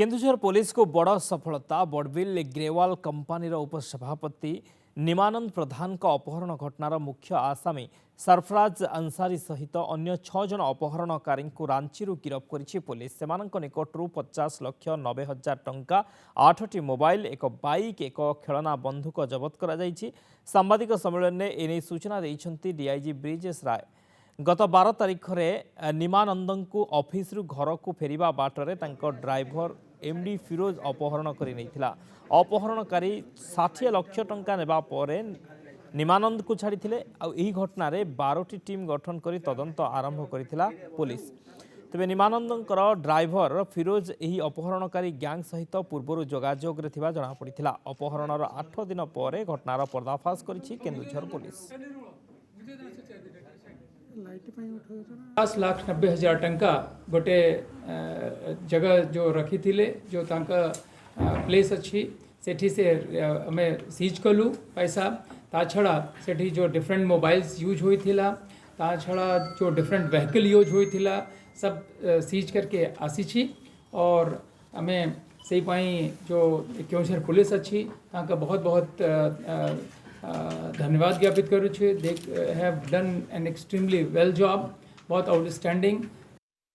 Keonjhar police को बड़ सफलता बड़बिल ग्रेवाल कंपानी उपसभापति निमानंद प्रधान का अपहरण घटनार मुख्य आसामी सरफराज अंसारी सहित अन्य 6 जन अपहरणकारी रांची गिरफ करिछि पुलिस। सेमानक निकटरू 50 लाख 90 हजार टंका 8टी मोबाइल एक बाइक एक खेलना बंधुक जबत करा जाइछि। सांबादिक सम्मेलन में एने सूचना देइछन्ति डीआईजी ब्रिजेश राय। गत 12 तारिख में निमानंद को ऑफिस घर को फेरिबा बाटरे ड्राइवर एमडी फिरोज अपहरण कर अपहरणकारी 60 लाख टंका नेबा परे निमानंद को छाड़ी घटना 12टी टीम गठन कर तदंत आरंभ करथिला पुलिस। तेबे निमानंदर ड्राइवर फिरोज एही अपहरणकारी गैंग सहित पूर्व जोगाजोग जना पड़िथिला। अपहरणर 8 दिन पर घटनार पर्दाफाश करिछि केन्दुझर पुलिस। 50,90,000 टंका गोटे जगह जो रखी थिले जो तांका प्लेस अच्छी सेठी से हमें सीज कलु पैसा ता छड़ा सेठी जो डिफरेंट मोबाइल्स यूज हुई थिला ता छड़ा जो डिफरेंट व्हीकल यूज हुई थिला सब सीज करके आसी छी। और हमें सही पाई जो केन्दुझर पुलिस अच्छी तांका बहुत बहुत धन्यवाद ज्ञापित करूँ। They have done an extremely well job, बहुत आउटस्टैंडिंग।